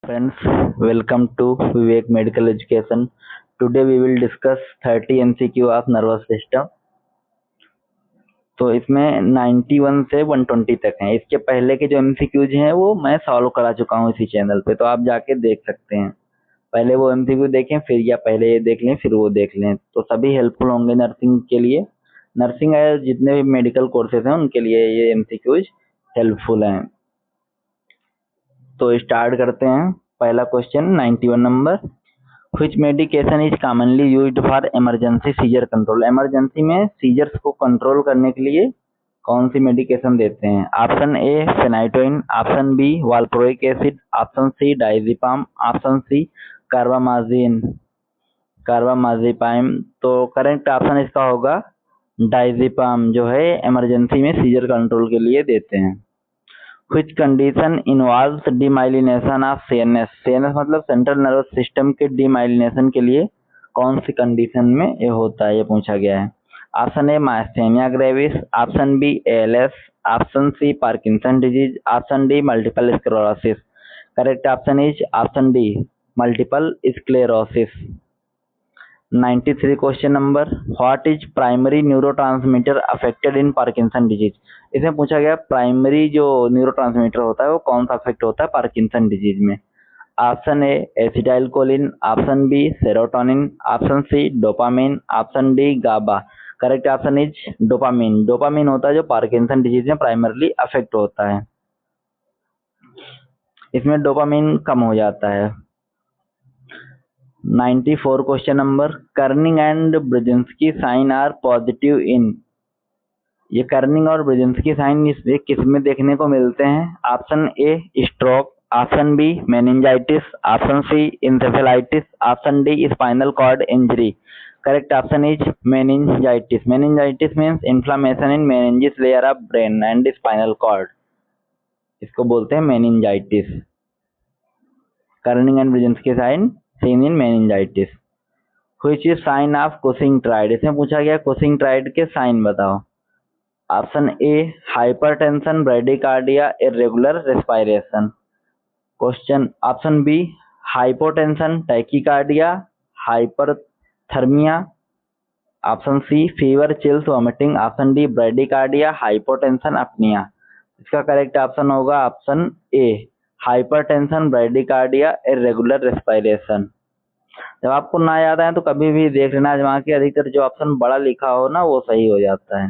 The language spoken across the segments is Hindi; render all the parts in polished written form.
friends, welcome to Vivek Medical Education. Today we will discuss 30 MCQ of nervous system. तो इसमें 91 से 120 तक हैं। इसके पहले के जो MCQs हैं वो मैं सॉल्व करा चुका हूँ इसी चैनल पे, तो आप जाके देख सकते हैं। पहले वो MCQ देखें, फिर या पहले ये देख लें फिर वो देख लें, तो सभी हेल्पफुल होंगे नर्सिंग के लिए। नर्सिंग जितने भी मेडिकल कोर्सेज हैं उनके लिए ये MCQs हेल्पफुल हैं। तो स्टार्ट करते हैं। पहला question 91 number, which medication is commonly used for emergency seizure control. Emergency में सीजर्स को कंट्रोल करने के लिए कौन सी मेडिकेशन देते हैं? Option A phenytoin, option B valproic acid, option C diazepam, option C carbamazepine. तो करेक्ट ऑप्शन इसका होगा डायजिपाम, जो है इमरजेंसी में सीजर कंट्रोल के लिए देते हैं। Which condition involves demyelination of CNS? CNS मतलब सेंट्रल नर्वस सिस्टम के demyelination के लिए कौन सी कंडीशन में ये होता है, ये पूछा गया है। Option A myasthenia gravis, option B ALS, option C Parkinson disease, option D multiple sclerosis. Correct option is option D multiple sclerosis. 93 question number, what is primary neurotransmitter affected in Parkinson disease. इसमें पूछा गया प्राइमरी जो न्यूरोट्रांसमीटर होता है वो कौन सा अफेक्ट होता है पार्किंसन डिजीज में। Option A acetylcholine, option B serotonin, option C dopamine, option D GABA. Correct option is dopamine. Dopamine होता है जो पार्किंसन डिजीज में प्राइमरली अफेक्ट होता है, इसमें डोपामिन कम हो जाता है। 94 question number, Kernig and Brudzinski sign are positive in. ये कर्निंग और ब्रेजिंस्की साइन किस में देखने को मिलते हैं? Option A stroke, option B meningitis, option C encephalitis, option D spinal cord injury. Correct option is meningitis. Meningitis means inflammation in meninges layer of brain and spinal cord, इसको बोलते हैं meningitis. Kernig and Brudzinski sign seen in meningitis. Which is sign of Cushing triad? इसमें पूछा गया Cushing triad के साइन बताओ। Option A hypertension, bradycardia, irregular respiration. Question option B hypotension, tachycardia, hyperthermia, option C fever, chills, vomiting, option D bradycardia, hypotension, apnea. इसका करेक्ट ऑप्शन होगा option A hypertension, bradycardia, irregular respiration. जब आपको ना याद आए तो कभी भी देख लेना आजमा के, अधिकतर जो ऑप्शन बड़ा लिखा हो ना वो सही हो जाता है।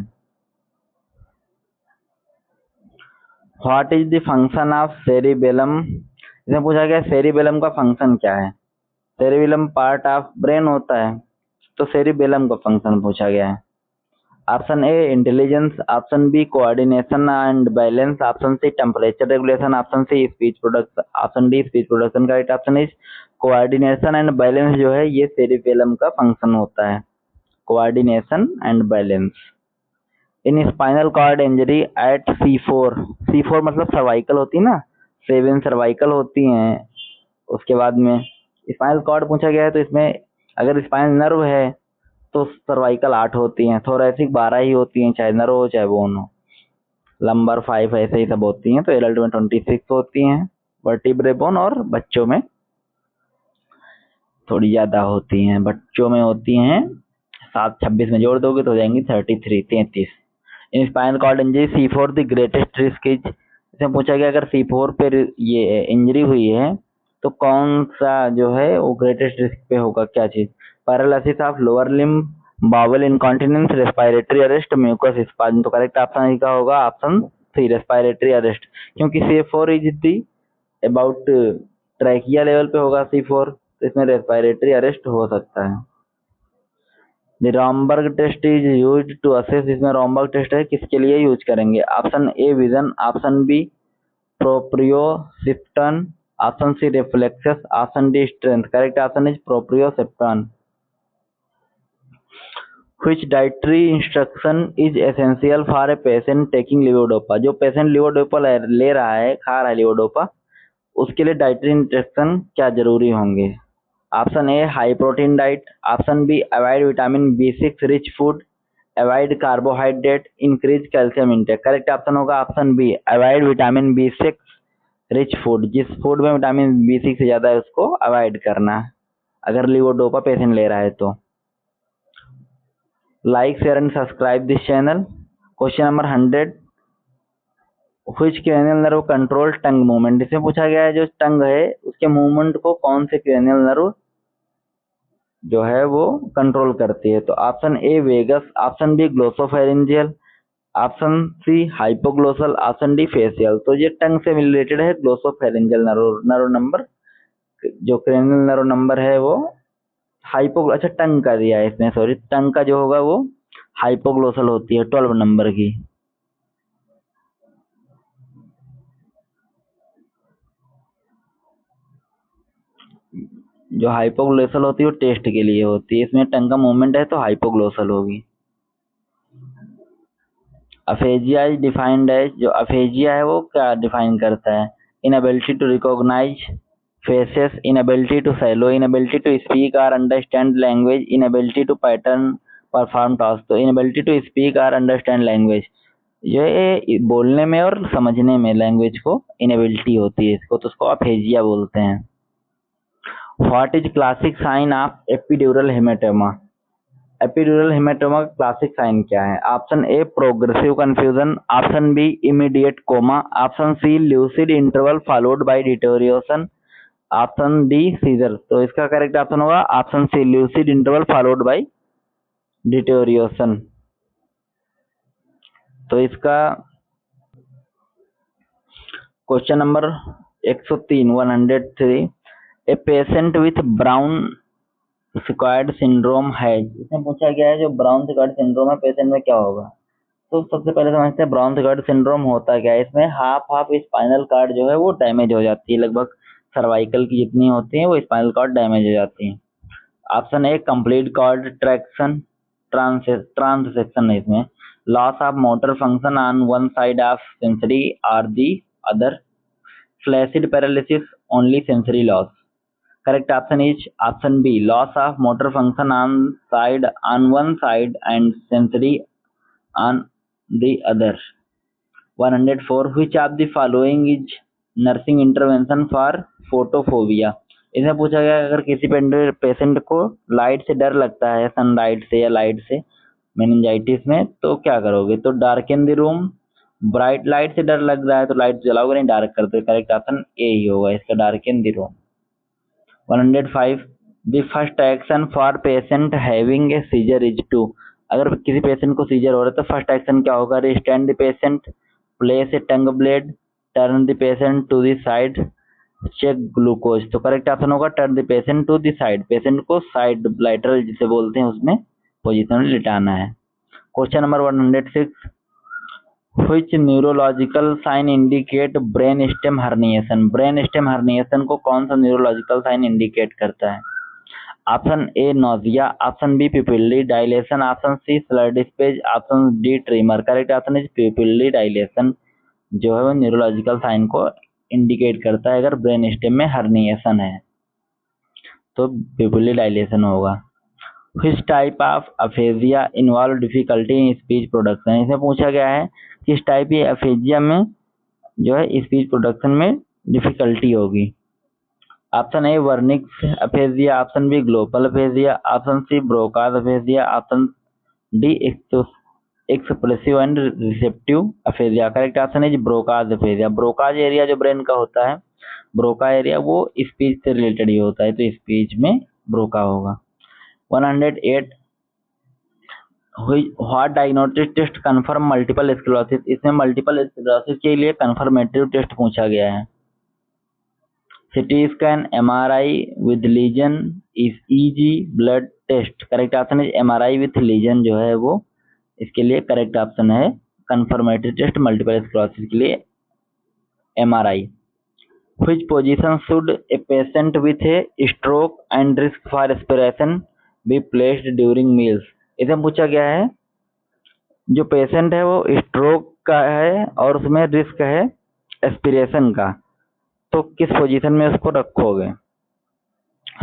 What is the function of cerebellum? इसमें पूछा गया सेरिबेलम का फंक्शन क्या है। सेरिबेलम पार्ट ऑफ ब्रेन होता है, तो सेरिबेलम का फंक्शन पूछा गया है। Option A intelligence, option B coordination and balance, option C temperature regulation, option C speech production, option D speech production. का right option is coordination and balance, जो है ये सेरिबेलम का फंक्शन होता है, coordination and balance. In spinal cord injury at C4, C4 मतलब सर्वाइकल होती है ना, 7 सर्वाइकल होती हैं। उसके बाद में स्पाइनल कॉर्ड पूछा गया है, तो इसमें अगर स्पाइनल नर्व है तो सर्वाइकल 8 होती हैं, थोरैसिक 12 ही होती हैं, चाहे नर्व हो चाहे बोन हो। लंबर 5 ऐसे ही सब होती हैं, तो एडल्ट में 26 होती हैं, वर्टिब्रे बोन, और बच्चों में थोड़ी ज्यादा होती हैं। बच्चों में होती हैं 7, 26 में जोड़ दोगे तो हो जाएंगी 33। In spinal cord injury C4 the greatest risk is. इसमें पूछा गया अगर C4 पे ये इंजरी हुई है तो कौन सा जो है वो ग्रेटेस्ट रिस्क पे होगा, क्या चीज? Paralysis of lower limb, bowel incontinence, respiratory arrest, mucus spasm. तो करेक्ट ऑप्शन इसका होगा ऑप्शन सी रेस्पिरेटरी अरेस्ट, क्योंकि C4 is the about trachea level पे होगा C4, तो इसमें रेस्पिरेटरी अरेस्ट हो सकता है। The Romberg test is used to assess. इसमें रॉम्बर्ग टेस्ट है किसके लिए यूज करेंगे? Option A vision, option B proprioception, option C reflexes, option D strength. Correct option is proprioception. Which dietary instruction is essential for a patient taking levodopa? जो पेशेंट levodopa ले रहा है, खा रहा है levodopa, उसके लिए डाइटरी इंस्ट्रक्शन क्या जरूरी होंगे? Option A high protein diet, option B avoid vitamin B6 rich food, avoid carbohydrate, increase calcium intake. Correct option होगा option B avoid vitamin B6 rich food, जिस फूड में विटामिन B6 से ज़्यादा है उसको अवॉइड करना अगर लीवोडोपा पेशेंट ले रहा है तो। Like share and subscribe this channel. Question number 100, which cranial nerve control tongue movement. इसमें पूछा गया है जो टंग है उसके मूवमेंट को कौन से क्रेनियल नर्व जो है वो कंट्रोल करती है। तो option A vagus, option B glossopharyngeal, option C hypoglossal, option D facial. तो ये टंग से रिलेटेड है, ग्लोसोफेरेंजियल नर्व नंबर जो क्रेनियल नर्व नंबर है वो अच्छा टंग का दिया है इसमें, सॉरी टंग का जो होगा वो हाइपोग्लोसल होती है 12 नंबर की। जो हाइपोग्लोसल होती है वो टेस्ट के लिए होती है, इसमें टंग का मूवमेंट है तो हाइपोग्लोसल होगी। अफेजिया इज डिफाइंड एज, जो अफेजिया है वो क्या डिफाइन करता है। Inability to recognize faces, inability to swallow, inability to speak और understand language, inability to pattern perform task. तो इनएबिलिटी टू स्पीक और अंडरस्टैंड लैंग्वेज, ये बोलने में और समझने में लैंग्वेज को इनएबिलिटी होती है इसको, तो उसको अफेजिया बोलते हैं। What is classic sign of epidural hematoma. Epidural hematoma का क्लासिक साइन क्या है। Option A progressive confusion, option B immediate coma, option C lucid interval followed by deterioration, option D seizure. तो इसका करेक्ट ऑप्शन होगा option C lucid interval followed by deterioration. तो इसका question number 103 a patient with Brown Sequard syndrome है। इसमें पूछा गया है जो ब्राउन सिक्वायड सिंड्रोम है पेशेंट में क्या होगा। तो सबसे पहले समझते हैं ब्राउन सिक्वायड सिंड्रोम होता क्या है। इसमें हाफ स्पाइनल कार्ड जो है वो डैमेज हो जाती है, लगभग सर्वाइकल की जितनी होती है वो स्पाइनल कार्ड डैमेज हो जाती है। Option A complete cord traction transection है इसमें। Loss of motor function on one side of sensory और the other, flaccid paralysis only sensory loss. Correct option is option B, loss of motor function on one side and sensory on the other. 104, which of the following is nursing intervention for photophobia। इसमें पूछा गया अगर किसी पेशेंट को लाइट से डर लगता है, सनलाइट से या लाइट से मेनिंजाइटिस में, तो क्या करोगे। तो darken the room, bright light से डर लग रहा है तो लाइट जलाओगे नहीं, डार्क कर दो। करेक्ट ऑप्शन ए ही होगा इसका, darken the room. 105, the first action for patient having a seizure is to। अगर किसी पेशेंट को सीजर हो रहा है तो फर्स्ट एक्शन क्या होगा। Restand the patient, place a tongue blade, turn the patient to the side, check glucose. तो करेक्ट ऑप्शन होगा turn the patient to the side, patient को साइड लाइटरल जिसे बोलते हैं उसमें पोजीशन में लिटाना है। Question number 106, which neurological sign indicate brain stem herniation। Brain stem herniation को कौन सा न्यूरोलॉजिकल साइन इंडिकेट करता है। Option A nausea, option B pupillary dilation, option C slurred speech, option D tremor. Correct option is pupillary dilation जो है वो न्यूरोलॉजिकल साइन को इंडिकेट करता है अगर ब्रेन स्टेम में हर्निएशन है तो पिपिली डायलेशन होगा। Which type of aphasia involve difficulty in speech production। इसमें पूछा गया है किस टाइप ये अफेजिया में जो है स्पीच प्रोडक्शन में डिफिकल्टी होगी। Option A Wernicke's aphasia, option B global aphasia, option C Broca's aphasia, option D expressive and receptive aphasia. Correct option is Broca's aphasia. Broca's area जो ब्रेन का होता है, ब्रोका एरिया वो स्पीच से रिलेटेड ही होता है तो स्पीच में ब्रोका होगा। 108, what diagnostic test confirm multiple sclerosis. इसमें मल्टीपल स्क्लेरोसिस के लिए कन्फर्मेटिव टेस्ट पूछा गया है। City scan, MRI with lesion, EG, blood test. Correct option है MRI विथ लीजन जो है वो इसके लिए करेक्ट ऑप्शन है। कन्फर्मेटिव टेस्ट मल्टीपल स्क्लेरोसिस के लिए MRI। Which position should a patient with a stroke and risk for respiration be placed during meals। इसे पूछा गया है जो पेशेंट है वो स्ट्रोक का है और उसमें रिस्क है एस्पिरेशन का, तो किस पोजीशन में उसको रखोगे।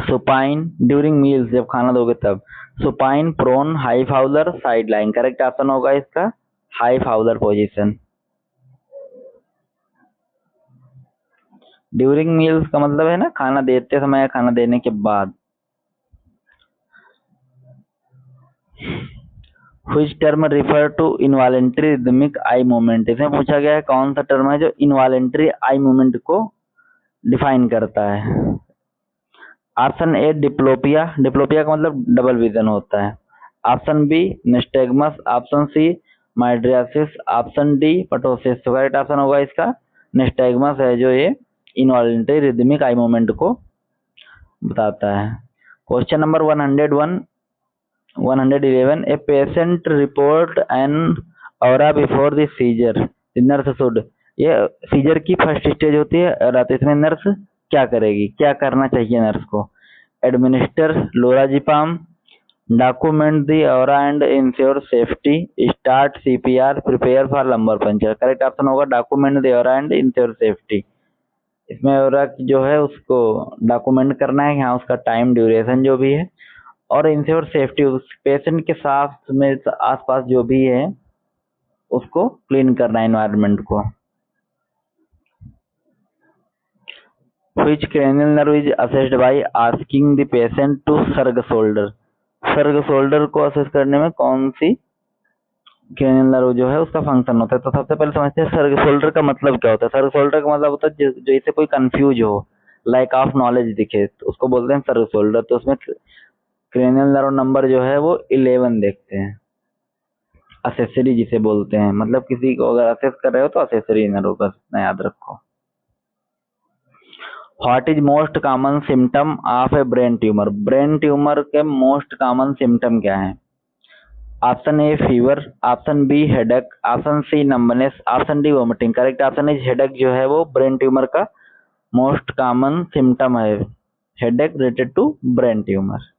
सुपाइन ड्यूरिंग मील्स, जब खाना दोगे तब। Supine, prone, high Fowler, side line. Correct option होगा इसका high Fowler position. During meals का मतलब है ना खाना देते समय या खाना देने के बाद। Which term refer to involuntary rhythmic eye movement? इसमें पूछा गया है कौन सा टर्म है जो इनवॉलेंट्री आई मूवमेंट को डिफाइन करता है। ऑप्शन ए डिप्लोपिया, डिप्लोपिया का मतलब डबल विजन होता है। Option B nystagmus, option C mydriasis, option D ptosis. तो करेक्ट ऑप्शन होगा इसका निस्टेगमस है जो ये इनवॉलेंट्री रिदमिक आई मूवमेंट को बताता है। Question number 111 a patient report an aura before the seizure, nurse should, ये सीजर की फर्स्ट स्टेज होती है रात, इसमें नर्स क्या करेगी, क्या करना चाहिए नर्स को? Administer lorazepam, document the aura and ensure safety, start CPR, prepare for lumbar puncture. Correct option होगा document the aura and ensure safety. इसमें ऑरा जो है उसको डॉक्यूमेंट करना है, यहाँ उसका टाइम ड्यूरेशन जो भी है, और इंश्योर सेफ्टी उस पेशेंट के साथ में आसपास जो भी है उसको क्लीन करना है एनवायरनमेंट को। Which cranial nerve is assessed by asking the patient to सर्ग शोल्डर, सर्ग शोल्डर को असेस करने में कौन सी क्रेनियल नर्व जो है उसका फंक्शन होता है? तो सबसे पहले समझते हैं सर्ग शोल्डर का मतलब क्या होता है। सर्ग शोल्डर का मतलब होता है जैसे कोई कंफ्यूज हो, लाइक ऑफ नॉलेज दिखे, तो उसको बोलते हैं सर्ग शोल्डर। तो उसमें क्रेनियल नर्व नंबर जो है वो 11 देखते हैं, असेसरी जिसे बोलते हैं, मतलब किसी को अगर असेस कर रहे हो तो असेसरी नर्व, बस इतना याद रखो। What is most common symptom of a brain tumour, brain tumour के मोस्ट कॉमन सिम्टम क्या है? Option A fever, option B headache, option C numbness, option D vomiting. Correct option is headache जो है वो ब्रेन ट्यूमर का मोस्ट कॉमन सिम्टम है, headache related to brain tumour.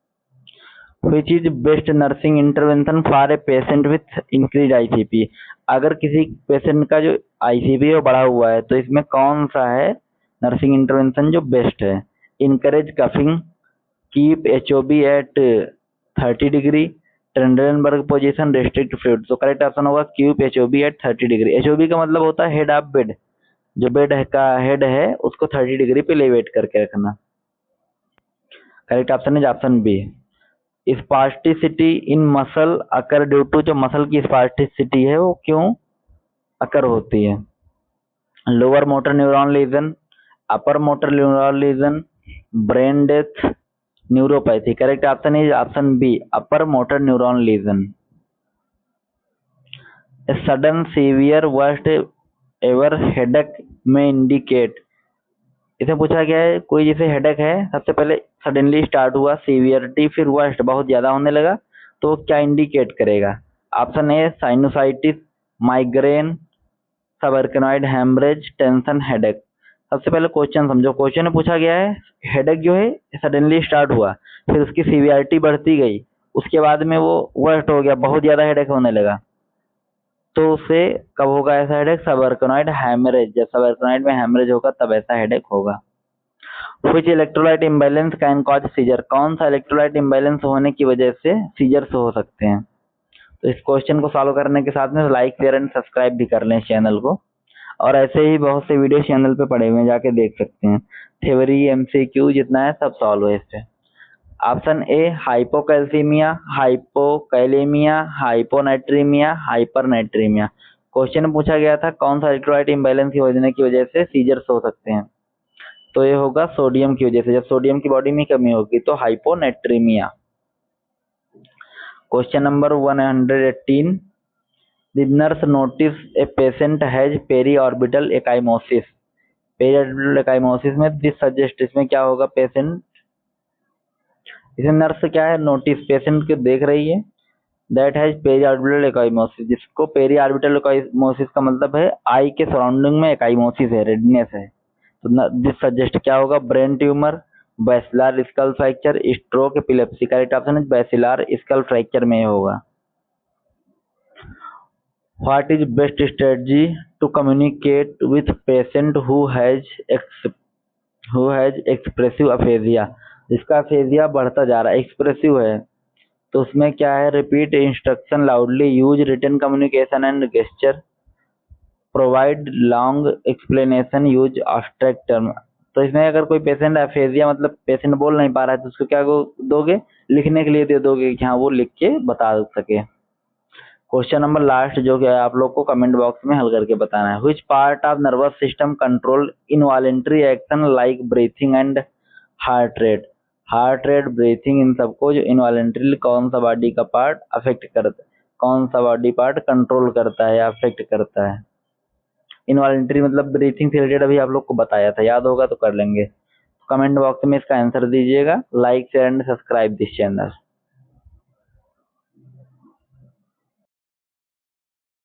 Which is best nursing intervention for a patient with increased ICP? अगर किसी पेशेंट का जो ICP है बढ़ा हुआ है तो इसमें कौन सा है नर्सिंग इंटरवेंशन जो बेस्ट है? Encourage coughing, keep HOB at 30 degree, Trendelenburg position, restrict fluid. तो करेक्ट ऑप्शन होगा keep HOB at 30 degree. HOB का मतलब होता है हेड ऑफ बेड, जो बेड का हेड है उसको 30 डिग्री पे लेवेट करके रखना। Correct option is option B. Spasticity in muscle occur due to, जो मसल की स्पास्टिसिटी है वो क्यों अकर होती है? Lower motor neuron lesion, upper motor neuron lesion, brain death, neuropathy. Correct option is option B, upper motor neuron lesion. Sudden severe worst ever headache में इंडिकेट, इसे पूछा गया है कोई जैसे हेडेक है, सबसे पहले सडनली स्टार्ट हुआ, सीवियरिटी फिर वर्स्ट बहुत ज्यादा होने लगा, तो क्या इंडिकेट करेगा? Option A sinusitis, migraine, subarachnoid haemorrhage, tension, headache. सबसे पहले क्वेश्चन समझो, क्वेश्चन में पूछा गया है हेडेक जो है सडनली स्टार्ट हुआ, फिर उसकी सीवियरिटी बढ़ती गई, उसके बाद में वो वर्स्ट हो गया, बहुत ज्यादा हेडेक होने लगा, तो उसे कब होगा ऐसा हेडेक? सबअर्कनॉइड हेमरेज, जब सबअर्कनॉइड में हेमरेज होगा तब ऐसा हेडेक होगा। Which electrolyte imbalance can cause seizure? कौन सा इलेक्ट्रोलाइट इम्बैलेंस होने की वजह से सीजर्स हो सकते हैं? तो इस क्वेश्चन को सॉल्व करने के साथ में लाइक शेयर एंड सब्सक्राइब भी कर लें चैनल को, और ऐसे ही बहुत से वीडियो चैनल पे पड़े हुए हैं, जाके देख सकते हैं। थ्योरी MCQ जितना है सब सॉल्व है इस पे। Option A hypocalcaemia, hypokalaemia, hyponatraemia, hypernatraemia. Question में पूछा गया था कौन सा इलेक्ट्रोलाइट इम्बैलेंस की होने की वजह से सीजर्स हो सकते हैं, तो ये होगा सोडियम की वजह से, जब सोडियम की बॉडी में कमी होगी तो hyponatraemia. Question number 118, the nurse notice a patient has peri orbital ecchymosis, peri orbital ecchymosis में दिस सजेस्ट, इसमें क्या होगा? पेशेंट, इसमें नर्स क्या है नोटिस, पेशेंट को देख रही है, that has peri orbital ecchymosis, जिसको पेरी ऑर्बिटल एकाइमोसिस का मतलब है आई के सराउंडिंग में एकाइमोसिस है, रेडनेस है, तो दिस सजेस्ट क्या होगा? Brain tumour, basilar skull fracture, stroke, epilepsy. Correct option is basilar skull fracture में होगा। What is best strategy to communicate with patient who has expressive aphasia, जिसका अफेजिया बढ़ता जा रहा है, एक्सप्रेसिव है, तो उसमें क्या है? Repeat instruction loudly, use written communication and gesture, provide long explanation, use abstract term. तो इसमें अगर कोई पेशेंट एफेजिया मतलब पेशेंट बोल नहीं पा रहा है तो उसको क्या दोगे, लिखने के लिए दे दोगे कि हाँ वो लिख के बता सके। क्वेश्चन नंबर लास्ट जो कि आप लोग को कमेंट बॉक्स में हल करके बताना है। Which part of nervous system control involuntary action like breathing and heart rate. Heart rate, breathing, इन सबको जो इनवॉलेंट्री कौन सा बॉडी का पार्ट अफेक्ट करता है, कौन सा बॉडी पार्ट कंट्रोल करता है या अफेक्ट करता है। इनवॉलेंट्री मतलब ब्रीथिंग से रिलेटेड अभी आप लोग को बताया था, याद होगा तो कर लेंगे। कमेंट बॉक्स में इसका आंसर दीजिएगा। Like share and subscribe this channel.